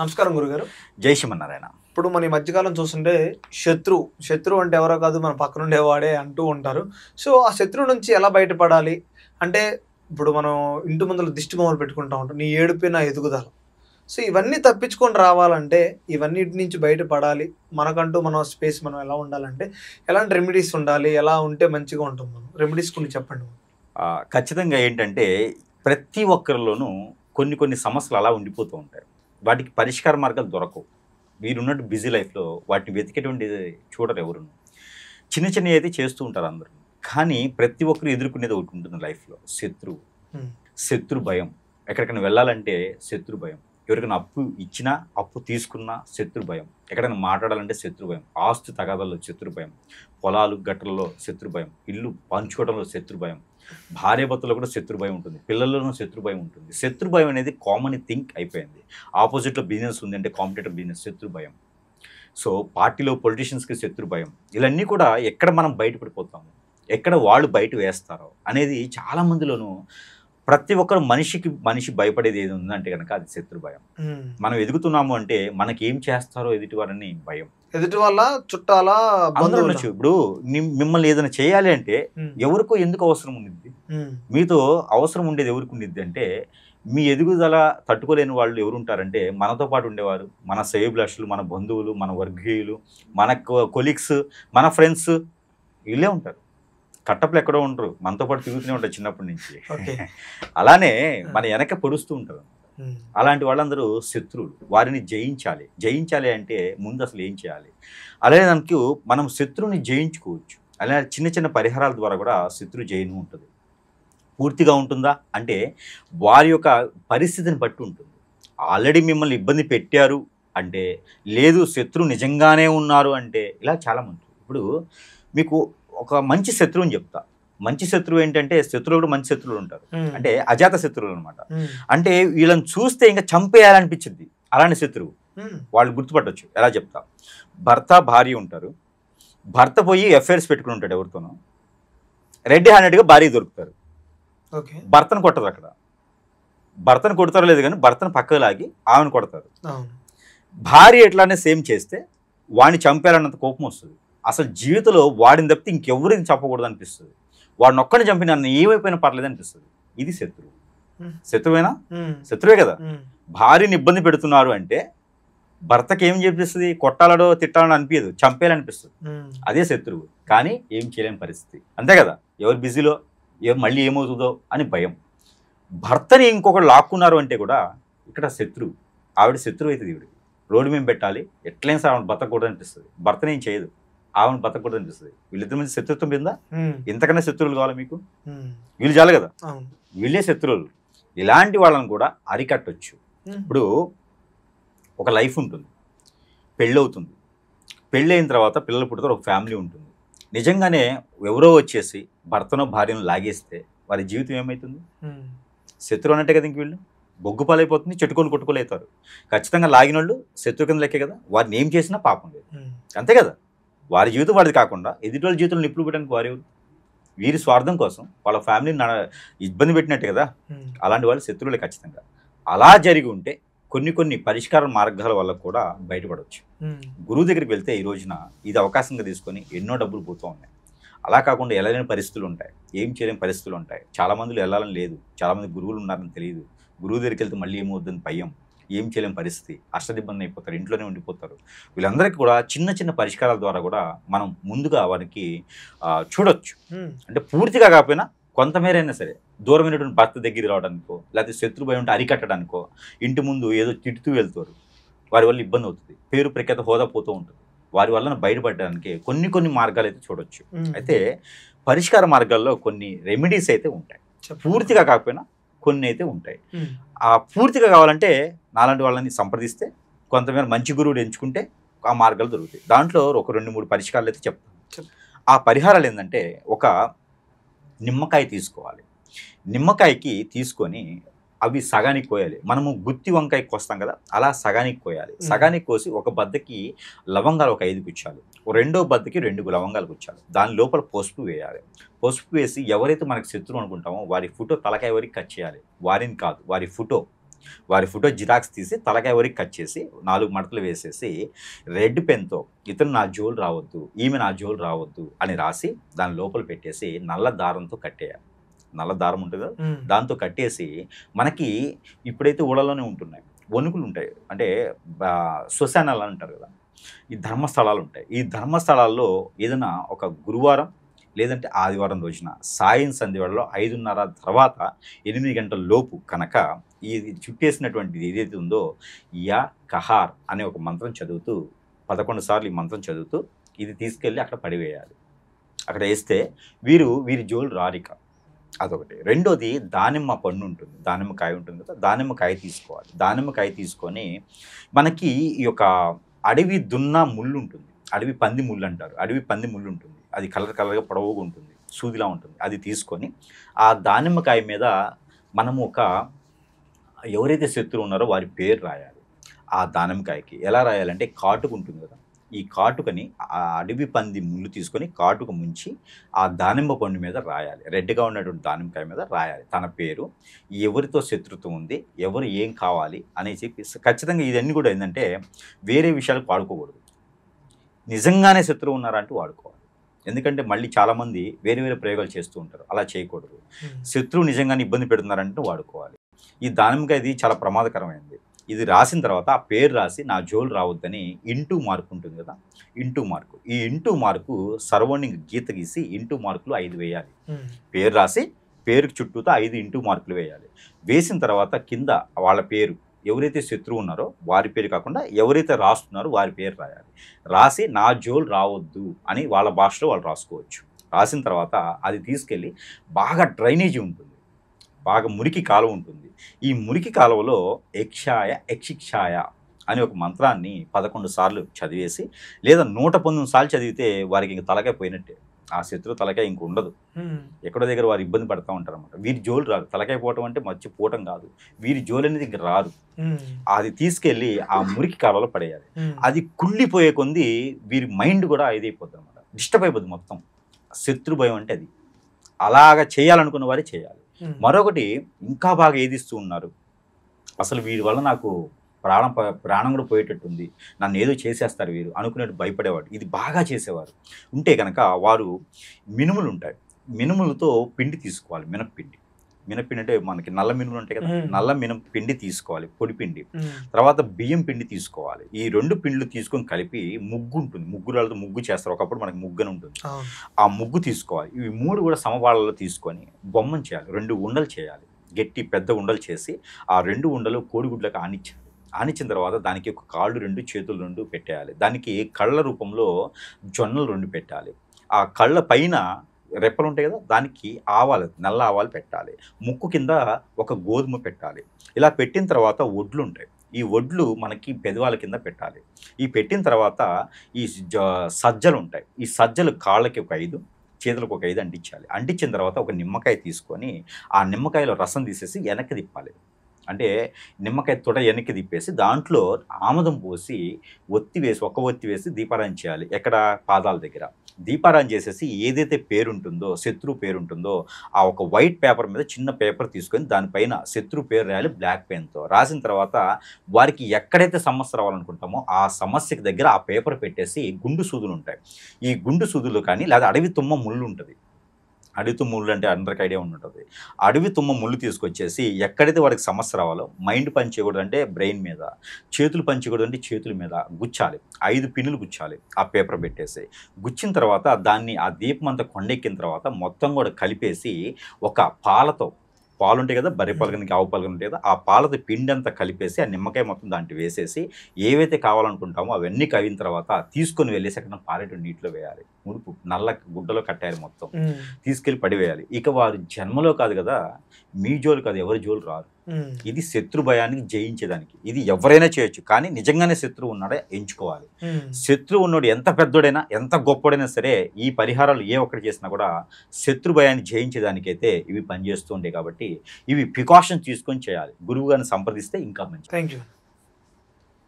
నమస్కారం గురుగారు. జై శ్రీమన్నారాయణ. ఇప్పుడు మన ఈ మధ్యకాలం చూస్తుంటే శత్రువు అంటే ఎవరో కాదు మన పక్కనుండేవాడే అంటూ ఉంటారు. సో, ఆ శత్రువు నుంచి ఎలా బయటపడాలి? అంటే ఇప్పుడు మనం ఇంటి ముందల దిష్టి బొమ్మలు పెట్టుకుంటా ఉంటాం. నీ ఏడుపే నా ఎదుగుదల. సో, ఇవన్నీ తప్పించుకొని రావాలంటే, ఇవన్నిటి నుంచి బయటపడాలి. మనకంటూ మన స్పేస్ మనం ఎలా ఉండాలంటే, ఎలాంటి రెమెడీస్ ఉండాలి? ఎలా ఉంటే మంచిగా ఉంటాం మనం? రెమెడీస్ కొన్ని చెప్పండి. ఖచ్చితంగా ఏంటంటే ప్రతి ఒక్కరిలోనూ కొన్ని సమస్యలు అలా ఉండిపోతూ ఉంటాయి. వాటికి పరిష్కార మార్గాలు దొరకవు. వీరున్నట్టు బిజీ లైఫ్‌లో వాటిని వెతికేటువంటి చూడరు ఎవరును. చిన్నవి అయితే చేస్తూ ఉంటారు అందరూ. కానీ ప్రతి ఒక్కరు ఎదుర్కొనేది ఒకటి ఉంటుంది లైఫ్‌లో, శత్రువు. శత్రు భయం. ఎక్కడికైనా వెళ్ళాలంటే శత్రు భయం. ఎవరికైనా అప్పు ఇచ్చినా, అప్పు తీసుకున్నా శత్రు భయం. ఎక్కడైనా మాట్లాడాలంటే శత్రు భయం. ఆస్తి తగాదాల్లో శత్రు భయం. పొలాలు గట్టలలో శత్రు భయం. ఇల్లు పంచుకోవడంలో శత్రు భయం. భార్యాభర్తలో కూడా శత్రు భయం ఉంటుంది. పిల్లల్లోనూ శత్రు భయం ఉంటుంది. శత్రు భయం అనేది కామన్ థింగ్ అయిపోయింది. ఆపోజిట్లో బిజినెస్ ఉంది అంటే కాంపిటేటివ్ బిజినెస్, శత్రు భయం. సో పార్టీలో పొలిటీషియన్స్కి శత్రు భయం. ఇవన్నీ కూడా ఎక్కడ మనం బయటపడిపోతాము, ఎక్కడ వాళ్ళు బయట వేస్తారో అనేది చాలా మందిలోనూ. ప్రతి ఒక్కరు మనిషి భయపడేది ఏది ఉందంటే కనుక అది శత్రు భయం. మనం ఎదుగుతున్నాము అంటే మనకి ఏం చేస్తారో ఎదుటివారని భయం. ఎదుటి వల్ల చుట్టాల అందరూ ఉండొచ్చు. ఇప్పుడు మిమ్మల్ని ఏదైనా చేయాలి అంటే ఎవరికో ఎందుకు అవసరం ఉండిద్ది? మీతో అవసరం ఉండేది ఎవరికి ఉండిద్ది అంటే, మీ ఎదుగుదల తట్టుకోలేని వాళ్ళు ఎవరు ఉంటారంటే మనతో పాటు ఉండేవారు, మన శ్రేయోభిలాషులు, మన బంధువులు, మన వర్గీయులు, మన కొలీగ్స్, మన ఫ్రెండ్స్, వీళ్ళే ఉంటారు. కట్టపులు ఎక్కడో ఉంటారు, మనతో పాటు తిరుగుతూనే ఉంటారు చిన్నప్పటి నుంచి. అలానే మన వెనక పొడుస్తూ ఉంటారు. అలాంటి వాళ్ళందరూ శత్రువులు. వారిని జయించాలి అంటే ముందు అసలు ఏం చేయాలి? అలాగే దానికి మనం శత్రువుని జయించుకోవచ్చు. అలా చిన్న పరిహారాల ద్వారా కూడా శత్రు జయం ఉంటుంది. పూర్తిగా ఉంటుందా అంటే వారి యొక్క పరిస్థితిని బట్టి ఉంటుంది. ఆల్రెడీ మిమ్మల్ని ఇబ్బంది పెట్టారు అంటే, లేదు శత్రువు నిజంగానే ఉన్నారు అంటే, ఇలా చాలామంది. ఇప్పుడు మీకు ఒక మంచి శత్రువుని చెప్తా. మంచి శత్రువు ఏంటంటే, శత్రువులు కూడా మంచి శత్రువులు ఉంటారు. అంటే అజాత శత్రువులు అనమాట. అంటే వీళ్ళని చూస్తే ఇంకా చంపేయాలనిపించింది. అలాంటి శత్రువు వాళ్ళు గుర్తుపట్టవచ్చు. ఎలా చెప్తా? భర్త భార్య ఉంటారు. భర్త పోయి ఎఫ్ఐఆర్స్ పెట్టుకుని ఉంటాడు ఎవరితోనో. రెడ్ హ్యాండెడ్గా భార్య దొరుకుతారు. భర్తను కొట్టరు. అక్కడ భర్తను కొడతారో లేదు కానీ భర్తను పక్కకు లాగి ఆమెను కొడతారు. భార్య ఎట్లానే సేమ్ చేస్తే వాడిని చంపేయాలన్నంత కోపం వస్తుంది. అసలు జీవితంలో వాడిని తప్పితే ఇంకెవరిని చంపకూడదు అనిపిస్తుంది. వాడిని ఒక్కడిని చంపి నన్ను ఏమైపోయినా పర్లేదు అనిపిస్తుంది. ఇది శత్రువు. శత్రువేనా? శత్రువే కదా. భార్యని ఇబ్బంది పెడుతున్నారు అంటే భర్తకి ఏం చెప్పిస్తుంది? కొట్టాలడో తిట్టాలనో అనిపించదు, చంపేయాలనిపిస్తుంది. అదే శత్రువు. కానీ ఏం చేయలేని పరిస్థితి. అంతే కదా. ఎవరు బిజీలో మళ్ళీ ఏమవుతుందో అని భయం. భర్తని ఇంకొకరు లాక్కున్నారు అంటే కూడా ఇక్కడ శత్రువు. ఆవిడ శత్రువు అవుతుంది. ఈవిడ రోడ్డు మేము పెట్టాలి, ఎట్లయినా సార్ ఆవిడ బతకూడదు అనిపిస్తుంది. భర్తని ఏం చేయదు, ఆవిడ బతకూడదు అనిపిస్తుంది. వీళ్ళిద్దరి మధ్య శత్రుత్వం కింద ఇంతకన్నా శత్రువులు కావాలి మీకు? వీళ్ళు చాలు కదా, వీళ్ళే శత్రువులు. ఇలాంటి వాళ్ళని కూడా అరికట్టొచ్చు. ఇప్పుడు ఒక లైఫ్ ఉంటుంది, పెళ్ళవుతుంది. పెళ్ళైన తర్వాత పిల్లలు పుడతారు, ఒక ఫ్యామిలీ ఉంటుంది. నిజంగానే ఎవరో వచ్చేసి భర్తనో భార్యను లాగేస్తే వారి జీవితం ఏమవుతుంది? శత్రువు అన్నట్టే కదా. ఇంక వీళ్ళు బొగ్గు పాలైపోతుంది, చెట్టుకొని కొట్టుకోలేతారు. ఖచ్చితంగా లాగిన వాళ్ళు శత్రువు కింద లెక్కే కదా. వారిని ఏం చేసినా పాపం లేదు, అంతే కదా. వారి జీవితం వాడిది కాకుండా ఎదుటి వాళ్ళ జీవితంలో నిప్పులు పెట్టడానికి వారెవరు? వీరి స్వార్థం కోసం వాళ్ళ ఫ్యామిలీని ఇబ్బంది పెట్టినట్టే కదా. అలాంటి వాళ్ళు శత్రువులే ఖచ్చితంగా. అలా జరిగి ఉంటే కొన్ని పరిష్కార మార్గాల వల్ల కూడా బయటపడవచ్చు. గురువు దగ్గరికి వెళ్తే ఈ రోజున ఇది అవకాశంగా తీసుకొని ఎన్నో డబ్బులు పోతూ ఉన్నాయి. అలా కాకుండా వెళ్ళలేని పరిస్థితులు ఉంటాయి, ఏం చేయలేని పరిస్థితులు ఉంటాయి. చాలామందిలో వెళ్ళాలని లేదు, చాలామంది గురువులు ఉన్నారని తెలియదు. గురువు దగ్గరికి వెళ్తే మళ్ళీ ఏమవుద్దని భయం, ఏం చేయలేని పరిస్థితి, అష్టదిబ్బంది అయిపోతారు, ఇంట్లోనే ఉండిపోతారు. వీళ్ళందరికీ కూడా చిన్న పరిష్కారాల ద్వారా కూడా మనం ముందుగా వారికి చూడొచ్చు. అంటే పూర్తిగా కాకపోయినా కొంతమేరైనా సరే దూరమైనటువంటి భర్త దగ్గరికి రావడానికో, లేకపోతే శత్రు భయం ఉంటే అరికట్టడానికో, ఇంటి ముందు ఏదో తిడుతూ వెళ్తారు, వారి వల్ల ఇబ్బంది అవుతుంది, పేరు ప్రఖ్యాత హోదా పోతూ ఉంటుంది. వారి వలన బయటపడడానికి కొన్ని మార్గాలు అయితే చూడొచ్చు. అయితే పరిష్కార మార్గాల్లో కొన్ని రెమెడీస్ అయితే ఉంటాయి. పూర్తిగా కాకపోయినా కొన్ని అయితే ఉంటాయి. ఆ పూర్తిగా కావాలంటే నాలాంటి వాళ్ళని సంప్రదిస్తే, కొంతమేర మంచి గురువుడు ఎంచుకుంటే ఆ మార్గాలు దొరుకుతాయి. దాంట్లో ఒక 2-3 పరిష్కారాలు అయితే చెప్తాను. ఆ పరిహారాలు ఏంటంటే, ఒక నిమ్మకాయ తీసుకోవాలి. నిమ్మకాయకి తీసుకొని అవి సగానికి కోయాలి. మనము గుత్తి వంకాయ కోస్తాం కదా, అలా సగానికి కోయాలి. సగానికి కోసి ఒక బద్దకి లవంగాలు ఒక 5 గుచ్చాలి, రెండో బద్దకి 2 లవంగాలు గుచ్చాలి. దాని లోపల పసుపు వేయాలి. పసుపు వేసి ఎవరైతే మనకు శత్రువు అనుకుంటామో వారి ఫోటో తలకాయ వరకు కట్ చేయాలి. వారిని కాదు, వారి ఫోటో వారి ఫోటో జిరాక్స్ తీసి తలకాయ వరకు కట్ చేసి 4 మడతలు వేసేసి రెడ్ పెన్తో ఇతను నా జోలు రావద్దు, ఈమె నా జోలు రావద్దు అని రాసి దాని లోపల పెట్టేసి నల్ల దారంతో కట్టేయాలి. నల్ల దారం ఉంటుంది కదా, దాంతో కట్టేసి మనకి ఇప్పుడైతే ఊళ్ళలోనే ఉంటున్నాయి, వణుకులు ఉంటాయి, అంటే శ్మశానాలు అంటారు కదా, ఈ ధర్మస్థలాలు ఉంటాయి. ఈ ధర్మస్థలాల్లో ఏదైనా ఒక గురువారం లేదంటే ఆదివారం రోజున సాయం సంధ్యవేళలో 5:30 తర్వాత 8 గంటల లోపు కనుక ఇది చుట్టేసినటువంటిది ఏదైతే ఉందో యా కహార్ అనే ఒక మంత్రం చదువుతూ 11 సార్లు ఈ మంత్రం చదువుతూ ఇది తీసుకెళ్ళి అక్కడ పడివేయాలి. అక్కడ వేస్తే వీరి జోలు రారిక. అదొకటి. రెండోది దానిమ్మ పండు ఉంటుంది, దానిమ్మకాయ ఉంటుంది కదా, దానిమ్మకాయ తీసుకోవాలి. దానిమ్మకాయ తీసుకొని మనకి ఈ యొక్క అడవి దున్న ముళ్ళు ఉంటుంది, అడవి పంది ముళ్ళు అంటారు, అడవి పంది ముళ్ళు ఉంటుంది, అది కలర్గా పొడవుగా ఉంటుంది, సూదిలా ఉంటుంది. అది తీసుకొని ఆ దానిమ్మకాయ మీద మనము ఎవరైతే శత్రువు ఉన్నారో వారి పేరు రాయాలి. ఆ దానిమ్మకాయకి ఎలా రాయాలంటే కాటుకు ఉంటుంది కదా, ఈ కాటుకని ఆ అడవి పంది ముళ్ళు తీసుకొని కాటుక ముంచి ఆ దానిమ్మ పండు మీద రాయాలి. రెడ్గా ఉన్నటువంటి దానిమ్మకాయ మీద రాయాలి తన పేరు, ఎవరితో శత్రుత్వం ఉంది, ఎవరు ఏం కావాలి అనేసి. ఖచ్చితంగా ఇవన్నీ కూడా ఏంటంటే వేరే విషయాలకు వాడుకోకూడదు, నిజంగానే శత్రువు ఉన్నారంటూ వాడుకోవాలి. ఎందుకంటే మళ్ళీ చాలామంది వేరే వేరే ప్రయోగాలు చేస్తూ ఉంటారు, అలా చేయకూడదు. శత్రువు నిజంగానే ఇబ్బంది పెడుతున్నారంటూ వాడుకోవాలి. ఈ దానిమ్మకాయ ఇది చాలా ప్రమాదకరమైనది. ఇది రాసిన తర్వాత ఆ పేరు రాసి నా జోలు రావద్దని ఇంటూ మార్కు ఉంటుంది కదా, ఇంటూ మార్కు, ఈ ఇంటూ మార్కు సర్వోనింగ్ గీత గీసి ఇంటూ మార్కులు 5 వేయాలి. పేరు రాసి పేరుకు చుట్టూతో 5 ఇంటూ మార్కులు వేయాలి. వేసిన తర్వాత కింద వాళ్ళ పేరు, ఎవరైతే శత్రువు ఉన్నారో వారి పేరు కాకుండా ఎవరైతే రాస్తున్నారో వారి పేరు రాయాలి. రాసి నా జోలు రావద్దు అని వాళ్ళ భాషలో వాళ్ళు రాసుకోవచ్చు. రాసిన తర్వాత అది తీసుకెళ్ళి బాగా డ్రైనేజీ ఉంటుంది, బాగా మురికి కాలువ ఉంటుంది. ఈ మురికి కాలువలో యక్షిక్షాయ అనే ఒక మంత్రాన్ని 11 సార్లు చదివేసి, లేదా 119 సార్లు చదివితే వారికి ఇంక తలకాయ పోయినట్టే, ఆ శత్రువు తలకాయ ఇంక ఉండదు. ఎక్కడో దగ్గర వారు ఇబ్బంది పడుతూ ఉంటారు అనమాట. వీరి జోలు రాదు, తలకాయ పోవటం అంటే మర్చిపోవటం కాదు, వీరి జోలు అనేది ఇంక రాదు. అది తీసుకెళ్ళి ఆ మురికి కాలువలో పడేయాలి. అది కుళ్ళిపోయే కొంది వీరి మైండ్ కూడా ఇదైపోద్ది అనమాట, డిస్టర్బ్ అయిపోద్ది మొత్తం. శత్రు భయం అంటే అది. అలాగా చేయాలనుకున్న వారే చేయాలి. మరొకటి ఇంకా బాగా ఏదిస్తూ ఉన్నారు, అసలు వీరి వల్ల నాకు ప్రాణం కూడా పోయేటట్టుంది, నన్ను ఏదో చేసేస్తారు వీరు అనుకునేట్టు భయపడేవాడు. ఇది బాగా చేసేవారు ఉంటే కనుక వారు మినుములు ఉంటాయి, మినుములతో పిండి తీసుకోవాలి, మినప్పిండి. మినప్పిండి అంటే మనకి నల్ల మినుములు ఉంటాయి కదా, నల్ల మినపిండి తీసుకోవాలి, పొడి పిండి. తర్వాత బియ్యం పిండి తీసుకోవాలి. ఈ 2 పిండిలు తీసుకొని కలిపి ముగ్గు ఉంటుంది, ముగ్గురాలతో ముగ్గు చేస్తారు, ఒకప్పుడు మనకి ముగ్గుని ఉంటుంది, ఆ ముగ్గు తీసుకోవాలి. ఇవి 3 కూడా సమపాళ్ళలో తీసుకొని బొమ్మను చేయాలి, 2 ఉండలు చేయాలి, గట్టి పెద్ద ఉండలు చేసి ఆ 2 ఉండలు కోడిగుడ్లకు ఆనిచ్చాలి. ఆనిచ్చిన తర్వాత దానికి ఒక కాళ్ళు 2 చేతులు 2 పెట్టేయాలి. దానికి కళ్ళ రూపంలో జొన్నలు 2 పెట్టాలి. ఆ కళ్ళ పైన రెప్పలు ఉంటాయి కదా, దానికి ఆవాలు, నల్ల ఆవాలు పెట్టాలి. ముక్కు కింద ఒక గోధుమ పెట్టాలి. ఇలా పెట్టిన తర్వాత ఒడ్లు ఉంటాయి, ఈ ఒడ్లు మనకి పెదవాల కింద పెట్టాలి. ఈ పెట్టిన తర్వాత ఈ సజ్జలు ఉంటాయి, ఈ సజ్జలు కాళ్ళకి ఒక 5, చేతులకు ఒక 5 అంటించాలి. అంటించిన తర్వాత ఒక నిమ్మకాయ తీసుకొని ఆ నిమ్మకాయలో రసం తీసేసి వెనక్కి తిప్పాలి. అంటే నిమ్మకాయ తొడ వెనక్కి తిప్పేసి దాంట్లో ఆముదం పోసి ఒక ఒత్తి వేసి దీపారాయణ చేయాలి. ఎక్కడ? పాదాల దగ్గర దీపారాయణ చేసేసి ఏదైతే పేరు ఉంటుందో, శత్రువు పేరు ఉంటుందో, ఆ ఒక వైట్ పేపర్ మీద చిన్న పేపర్ తీసుకొని దానిపైన శత్రువు పేరు రాయాలి బ్లాక్ పెన్తో. రాసిన తర్వాత వారికి ఎక్కడైతే సమస్య రావాలనుకుంటామో ఆ సమస్యకి దగ్గర ఆ పేపర్ పెట్టేసి గుండు సూదులు ఉంటాయి, ఈ గుండు సూదులు కానీ లేదా అడవి తుమ్మ ముళ్ళు ఉంటుంది, అడవి తుమ్మ ముళ్ళు అంటే అందరికి ఐడియా ఉంటుంది, అడవి తుమ్మ ముళ్ళు తీసుకొచ్చేసి ఎక్కడైతే వాడికి సమస్య రావాలో, మైండ్ పని చేయకూడదు అంటే బ్రెయిన్ మీద, చేతులు పని చేయకూడదు అంటే చేతుల మీద గుచ్చాలి. 5 పిన్నులు గుచ్చాలి ఆ పేపర్ పెట్టేసి. గుచ్చిన తర్వాత దాన్ని ఆ దీపం అంతా కొండెక్కిన తర్వాత మొత్తం కూడా కలిపేసి ఒక పాలు ఉంటాయి కదా, బర్రె పాలు కానీ ఆవు పాలు కానీ ఉంటాయి కదా, ఆ పాలతో పిండి అంతా కలిపేసి ఆ నిమ్మకాయ మొత్తం దాంట్లో వేసేసి ఏవైతే కావాలనుకుంటామో అవన్నీ కవిన తర్వాత తీసుకొని వెళ్ళేసి అక్కడ పారేటు నీటిలో వేయాలి. ముడుపు నల్ల గుడ్డలో కట్టాలి, మొత్తం తీసుకెళ్ళి పడివేయాలి. ఇక వారు జన్మలో కాదు కదా, మీ జోలు కాదు, ఎవరి జోలు రారు. ఇది శత్రు భయానికి జయించేదానికి. ఇది ఎవరైనా చేయొచ్చు, కానీ నిజంగానే శత్రువు ఉన్నాడే ఎంచుకోవాలి. శత్రువు ఉన్నాడు ఎంత పెద్దోడైనా ఎంత గొప్పడైనా సరే ఈ పరిహారాలు ఏ ఒక్కటి చేసినా కూడా శత్రు భయాన్ని జయించేదానికైతే ఇవి పనిచేస్తూ ఉంటాయి. కాబట్టి ఇవి ప్రికాషన్ తీసుకొని చేయాలి. గురువు గారిని సంప్రదిస్తే ఇంకా మంచిది. Thank you.